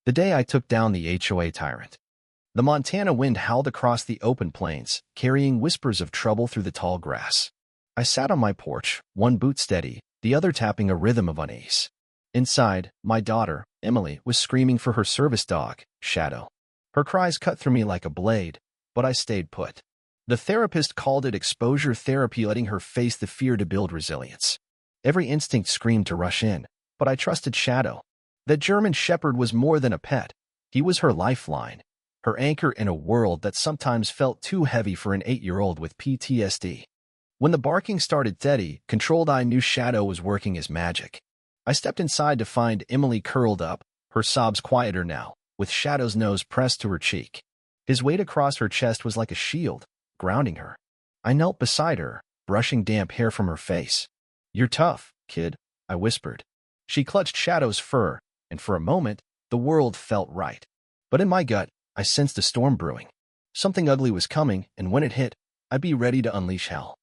The day I took down the HOA tyrant. The Montana wind howled across the open plains, carrying whispers of trouble through the tall grass. I sat on my porch, one boot steady, the other tapping a rhythm of unease. Inside, my daughter, Emily, was screaming for her service dog, Shadow. Her cries cut through me like a blade, but I stayed put. The therapist called it exposure therapy, letting her face the fear to build resilience. Every instinct screamed to rush in, but I trusted Shadow. That German Shepherd was more than a pet. He was her lifeline, her anchor in a world that sometimes felt too heavy for an 8-year-old with PTSD. When the barking started steady, controlled, I knew Shadow was working his magic. I stepped inside to find Emily curled up, her sobs quieter now, with Shadow's nose pressed to her cheek. His weight across her chest was like a shield, grounding her. I knelt beside her, brushing damp hair from her face. "You're tough, kid," I whispered. She clutched Shadow's fur, and for a moment, the world felt right. But in my gut, I sensed a storm brewing. Something ugly was coming, and when it hit, I'd be ready to unleash hell.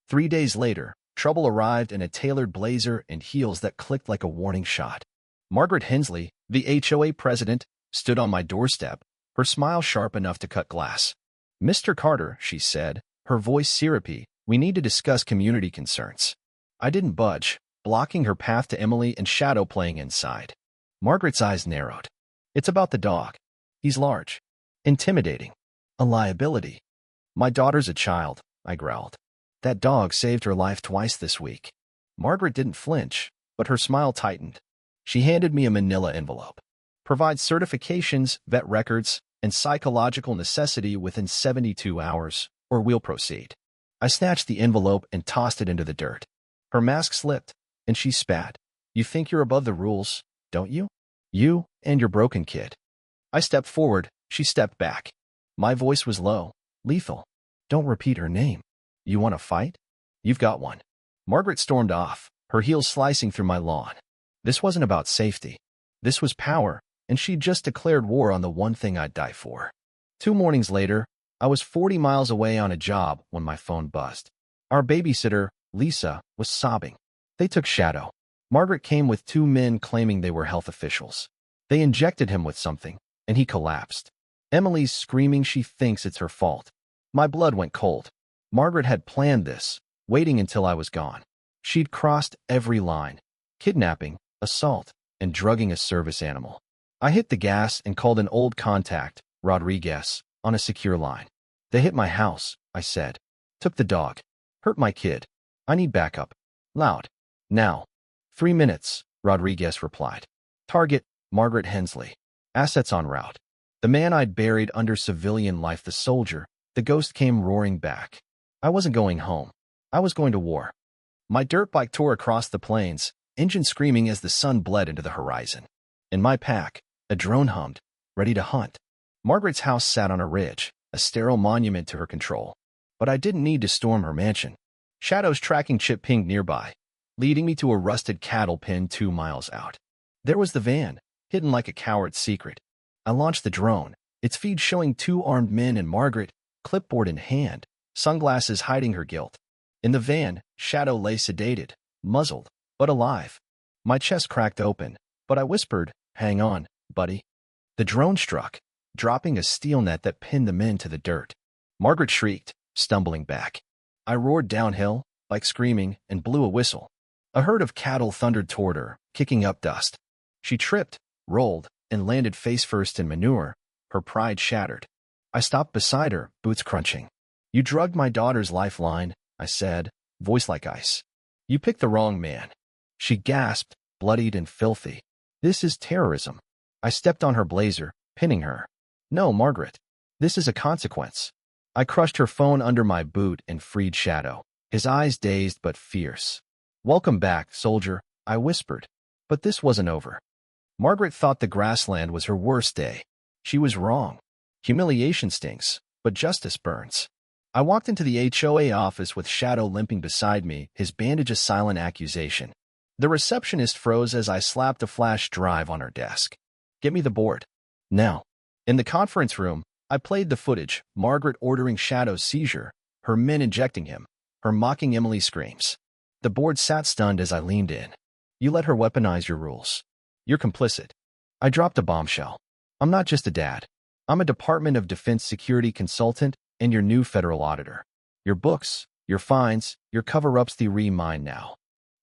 3 days later, trouble arrived in a tailored blazer and heels that clicked like a warning shot. Margaret Hensley, the HOA president, stood on my doorstep, her smile sharp enough to cut glass. "Mr. Carter," she said, her voice syrupy, "we need to discuss community concerns." I didn't budge, blocking her path to Emily and Shadow playing inside. Margaret's eyes narrowed. "It's about the dog. He's large, intimidating, a liability." "My daughter's a child," I growled. "That dog saved her life twice this week." Margaret didn't flinch, but her smile tightened. She handed me a manila envelope. "Provide certifications, vet records, and psychological necessity within 72 hours, or we'll proceed." I snatched the envelope and tossed it into the dirt. Her mask slipped, and she spat. "You think you're above the rules, don't you? You and your broken kid." I stepped forward, she stepped back. My voice was low, lethal. "Don't repeat her name. You want to fight? You've got one." Margaret stormed off, her heels slicing through my lawn. This wasn't about safety. This was power, and she'd just declared war on the one thing I'd die for. 2 mornings later, I was 40 miles away on a job when my phone buzzed. Our babysitter, Lisa, was sobbing. They took Shadow. Margaret came with 2 men claiming they were health officials. They injected him with something, and he collapsed. Emily's screaming she thinks it's her fault. My blood went cold. Margaret had planned this, waiting until I was gone. She'd crossed every line: kidnapping, assault, and drugging a service animal. I hit the gas and called an old contact, Rodriguez, on a secure line. "They hit my house," I said. "Took the dog. Hurt my kid. I need backup. Loud. Now." 3 minutes, Rodriguez replied. "Target, Margaret Hensley. Assets en route." The man I'd buried under civilian life, the soldier, the ghost came roaring back. I wasn't going home. I was going to war. My dirt bike tore across the plains, engine screaming as the sun bled into the horizon. In my pack, a drone hummed, ready to hunt. Margaret's house sat on a ridge, a sterile monument to her control. But I didn't need to storm her mansion. Shadow's tracking chip pinged nearby, leading me to a rusted cattle pen 2 miles out. There was the van, hidden like a coward's secret. I launched the drone, its feed showing 2 armed men and Margaret, clipboard in hand, sunglasses hiding her guilt. In the van, Shadow lay sedated, muzzled, but alive. My chest cracked open, but I whispered, "Hang on, buddy." The drone struck, dropping a steel net that pinned the men to the dirt. Margaret shrieked, stumbling back. I roared downhill, like screaming, and blew a whistle. A herd of cattle thundered toward her, kicking up dust. She tripped, rolled, and landed face first in manure, her pride shattered. I stopped beside her, boots crunching. "You drugged my daughter's lifeline," I said, voice like ice. "You picked the wrong man." She gasped, bloodied and filthy. "This is terrorism." I stepped on her blazer, pinning her. "No, Margaret. This is a consequence." I crushed her phone under my boot and freed Shadow, his eyes dazed but fierce. "Welcome back, soldier," I whispered. But this wasn't over. Margaret thought the grassland was her worst day. She was wrong. Humiliation stings, but justice burns. I walked into the HOA office with Shadow limping beside me, his bandage a silent accusation. The receptionist froze as I slapped a flash drive on her desk. "Get me the board. Now." In the conference room, I played the footage, Margaret ordering Shadow's seizure, her men injecting him, her mocking Emily's screams. The board sat stunned as I leaned in. "You let her weaponize your rules. You're complicit." I dropped a bombshell. I'm not just a dad. I'm a Department of Defense security consultant and your new federal auditor. Your books, your fines, your cover-ups they're mine now.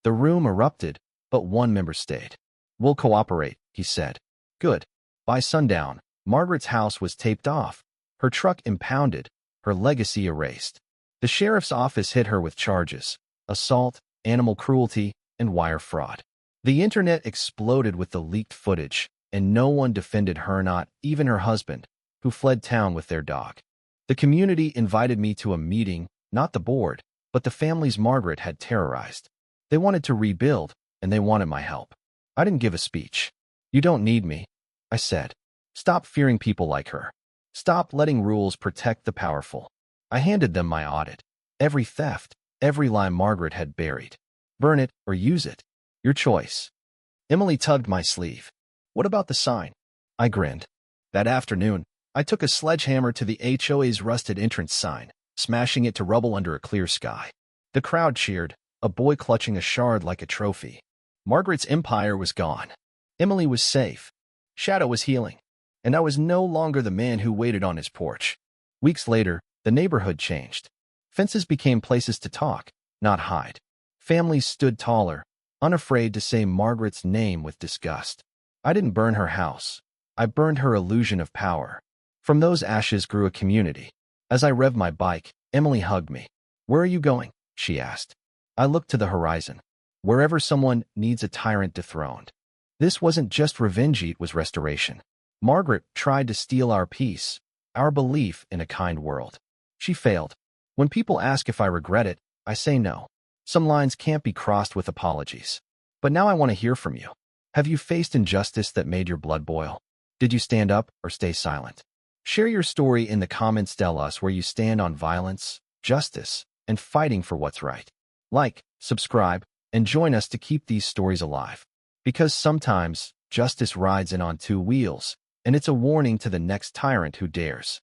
The room erupted, but one member stayed. We'll cooperate, he said. Good. By sundown, Margaret's house was taped off, her truck impounded, her legacy erased. The sheriff's office hit her with charges: assault, animal cruelty, and wire fraud. The internet exploded with the leaked footage, and no one defended her, not even her husband, who fled town with their dog. The community invited me to a meeting, not the board, but the families Margaret had terrorized. They wanted to rebuild, and they wanted my help. I didn't give a speech. You don't need me, I said. Stop fearing people like her. Stop letting rules protect the powerful. I handed them my audit. Every theft, every lie Margaret had buried. Burn it or use it. Your choice. Emily tugged my sleeve. What about the sign? I grinned. That afternoon, I took a sledgehammer to the HOA's rusted entrance sign, smashing it to rubble under a clear sky. The crowd cheered, a boy clutching a shard like a trophy. Margaret's empire was gone. Emily was safe. Shadow was healing. And I was no longer the man who waited on his porch. Weeks later, the neighborhood changed. Fences became places to talk, not hide. Families stood taller, unafraid to say Margaret's name with disgust. I didn't burn her house. I burned her illusion of power. From those ashes grew a community. As I revved my bike, Emily hugged me. Where are you going? She asked. I looked to the horizon. Wherever someone needs a tyrant dethroned. This wasn't just revenge, it was restoration. Margaret tried to steal our peace, our belief in a kind world. She failed. When people ask if I regret it, I say no. Some lines can't be crossed with apologies. But now I want to hear from you. Have you faced injustice that made your blood boil? Did you stand up or stay silent? Share your story in the comments. Tell us where you stand on violence, justice, and fighting for what's right. Like, subscribe, and join us to keep these stories alive. Because sometimes, justice rides in on two wheels, and it's a warning to the next tyrant who dares.